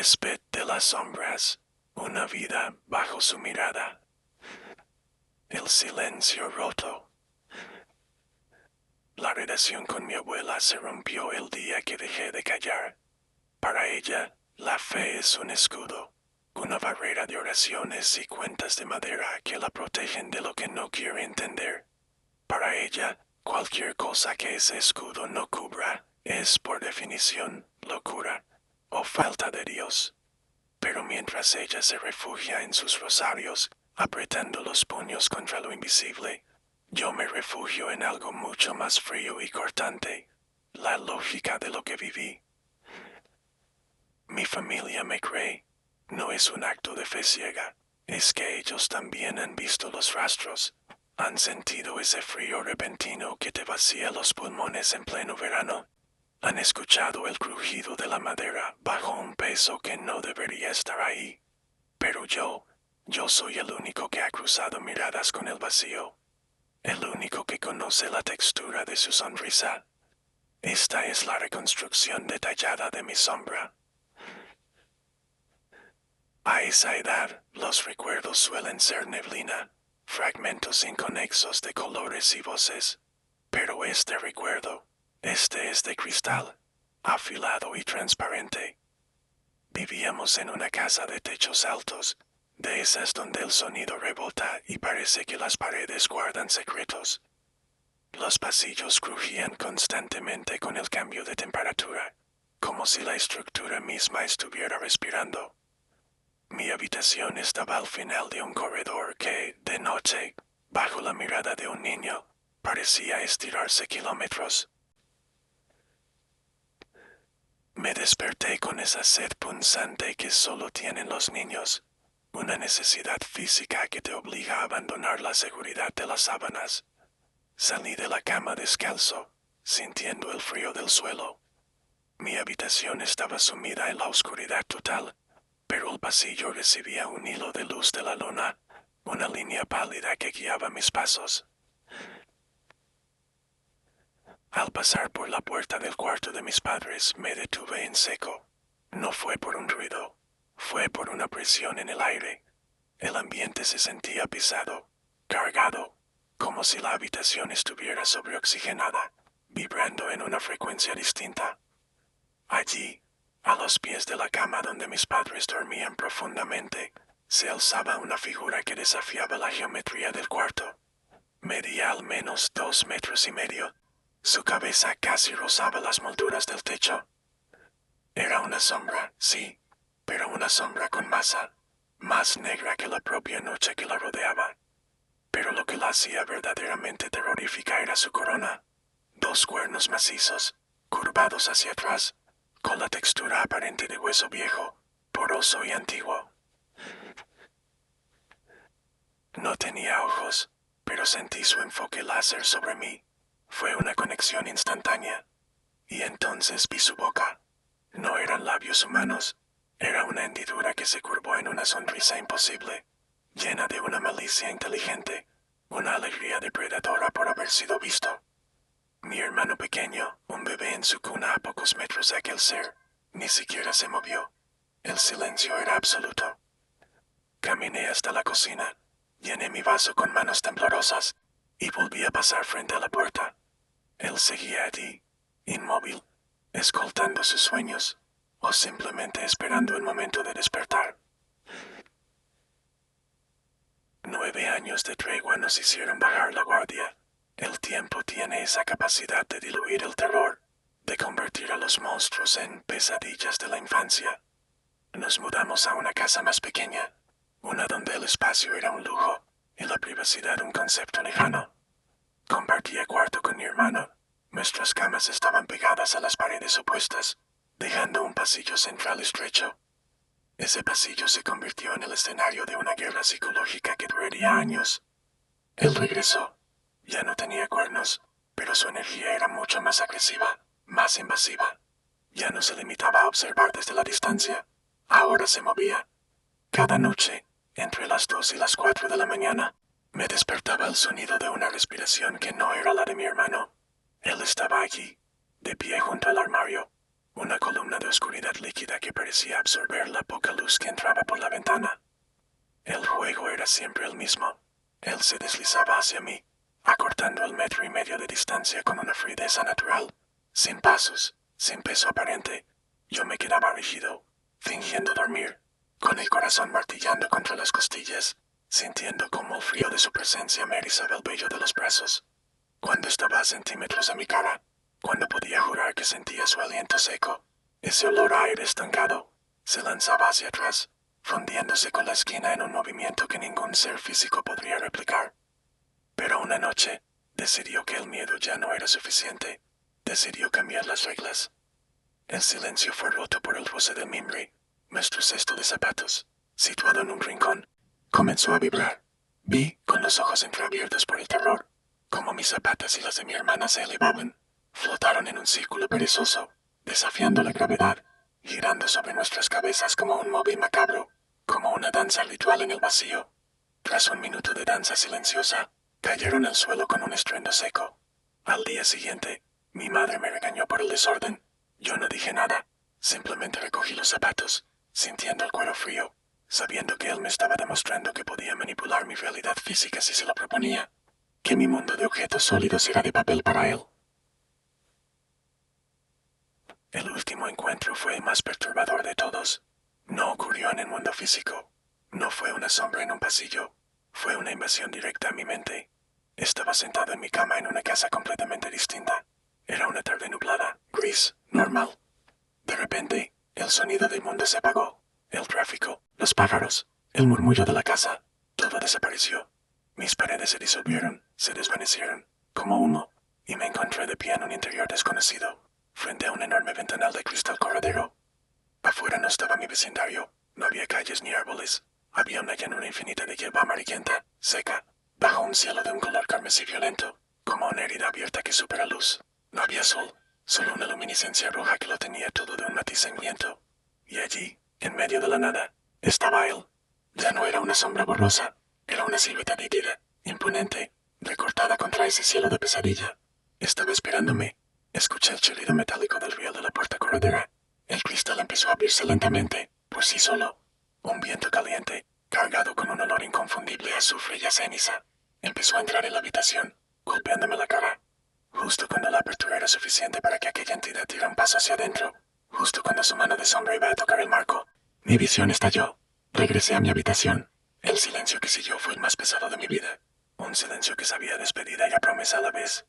huésped de las sombras, una vida bajo su mirada. El silencio roto. La relación con mi abuela se rompió el día que dejé de callar. Para ella, la fe es un escudo, una barrera de oraciones y cuentas de madera que la protegen de lo que no quiere entender. Para ella, cualquier cosa que ese escudo no cubra es, por definición, locura o falta de Dios. Pero mientras ella se refugia en sus rosarios, apretando los puños contra lo invisible, yo me refugio en algo mucho más frío y cortante, la lógica de lo que viví. Mi familia me cree. No es un acto de fe ciega, es que ellos también han visto los rastros, han sentido ese frío repentino que te vacía los pulmones en pleno verano, han escuchado el crujido de la madera bajo un peso que no debería estar ahí. Pero yo soy el único que ha cruzado miradas con el vacío, el único que conoce la textura de su sonrisa. Esta es la reconstrucción detallada de mi sombra. A esa edad, los recuerdos suelen ser neblina, fragmentos inconexos de colores y voces. Pero este recuerdo, este es de cristal, afilado y transparente. Vivíamos en una casa de techos altos, de esas donde el sonido rebota y parece que las paredes guardan secretos. Los pasillos crujían constantemente con el cambio de temperatura, como si la estructura misma estuviera respirando. Mi habitación estaba al final de un corredor que, de noche, bajo la mirada de un niño, parecía estirarse kilómetros. Me desperté con esa sed punzante que solo tienen los niños, una necesidad física que te obliga a abandonar la seguridad de las sábanas. Salí de la cama descalzo, sintiendo el frío del suelo. Mi habitación estaba sumida en la oscuridad total, pero el pasillo recibía un hilo de luz de la luna, una línea pálida que guiaba mis pasos. Al pasar por la puerta del cuarto de mis padres, me detuve en seco. No fue por un ruido, fue por una presión en el aire. El ambiente se sentía pesado, cargado, como si la habitación estuviera sobreoxigenada, vibrando en una frecuencia distinta. Allí, a los pies de la cama donde mis padres dormían profundamente, se alzaba una figura que desafiaba la geometría del cuarto. Medía al menos 2,5 metros. Su cabeza casi rozaba las molduras del techo. Era una sombra, sí, pero una sombra con masa, más negra que la propia noche que la rodeaba. Pero lo que la hacía verdaderamente terrorífica era su corona. 2 cuernos macizos, curvados hacia atrás, con la textura aparente de hueso viejo, poroso y antiguo. No tenía ojos, pero sentí su enfoque láser sobre mí. Fue una conexión instantánea. Y entonces vi su boca. No eran labios humanos, era una hendidura que se curvó en una sonrisa imposible, llena de una malicia inteligente, una alegría depredadora por haber sido visto. Mi hermano pequeño, un bebé en su cuna a pocos metros de aquel ser, ni siquiera se movió. El silencio era absoluto. Caminé hasta la cocina, llené mi vaso con manos temblorosas, y volví a pasar frente a la puerta. Él seguía allí, inmóvil, escoltando sus sueños, o simplemente esperando el momento de despertar. 9 años de tregua nos hicieron bajar la guardia. El tiempo tiene esa capacidad de diluir el terror, de convertir a los monstruos en pesadillas de la infancia. Nos mudamos a una casa más pequeña, una donde el espacio era un lujo y la privacidad un concepto lejano. Compartía cuarto con mi hermano. Nuestras camas estaban pegadas a las paredes opuestas, dejando un pasillo central estrecho. Ese pasillo se convirtió en el escenario de una guerra psicológica que duraría años. Él regresó. Ya no tenía cuernos, pero su energía era mucho más agresiva, más invasiva. Ya no se limitaba a observar desde la distancia. Ahora se movía. Cada noche, entre las 2 y las 4 de la mañana, me despertaba el sonido de una respiración que no era la de mi hermano. Él estaba allí, de pie junto al armario, Una columna de oscuridad líquida que parecía absorber la poca luz que entraba por la ventana. El juego era siempre el mismo. Él se deslizaba hacia mí, acortando el 1,5 metros de distancia con una fluidez natural, sin pasos, sin peso aparente. Yo me quedaba rígido, fingiendo dormir, con el corazón martillando contra las costillas, sintiendo como el frío de su presencia me erizaba el vello de los brazos. Cuando estaba a centímetros de mi cara, cuando podía jurar que sentía su aliento seco, ese olor a aire estancado, se lanzaba hacia atrás, fundiéndose con la esquina en un movimiento que ningún ser físico podría replicar. Pero una noche, decidió que el miedo ya no era suficiente. Decidió cambiar las reglas. El silencio fue roto por el roce del mimbre. Nuestro cesto de zapatos, situado en un rincón, comenzó a vibrar. Vi, con los ojos entreabiertos por el terror, cómo mis zapatas y las de mi hermana se elevaban. Flotaron en un círculo perezoso, desafiando la gravedad, girando sobre nuestras cabezas como un móvil macabro, como una danza ritual en el vacío. Tras un minuto de danza silenciosa, cayeron al suelo con un estruendo seco. Al día siguiente, mi madre me regañó por el desorden. Yo no dije nada, simplemente recogí los zapatos, sintiendo el cuero frío, sabiendo que él me estaba demostrando que podía manipular mi realidad física si se lo proponía, que mi mundo de objetos sólidos era de papel para él. El último encuentro fue el más perturbador de todos. No ocurrió en el mundo físico. No fue una sombra en un pasillo. Fue una invasión directa a mi mente. Estaba sentado en mi cama en una casa completamente distinta. Era una tarde nublada, gris, normal. De repente, el sonido del mundo se apagó. El tráfico, los pájaros, el murmullo de la casa, todo desapareció. Mis paredes se disolvieron, se desvanecieron, como humo, y me encontré de pie en un interior desconocido, frente a un enorme ventanal de cristal corredero. Afuera no estaba mi vecindario, no había calles ni árboles. Había una llanura infinita de hierba amarillenta, seca, bajo un cielo de un color carmesí violento, como una herida abierta que supera luz. No había sol, solo una luminiscencia roja que lo tenía todo de un matiz sangriento. Y allí, en medio de la nada, estaba él. Ya no era una sombra borrosa, era una silueta nítida, imponente, recortada contra ese cielo de pesadilla. Estaba esperándome. Escuché el chillido metálico del riel de la puerta corredera. El cristal empezó a abrirse lentamente, por sí solo. Un viento caliente, cargado con un olor inconfundible a azufre y a ceniza, empezó a entrar en la habitación, golpeándome la cara. Justo cuando la apertura era suficiente para que aquella entidad diera un paso hacia adentro, justo cuando su mano de sombra iba a tocar el marco, mi visión estalló. Regresé a mi habitación. El silencio que siguió fue el más pesado de mi vida. Un silencio que sabía despedida y a promesa a la vez.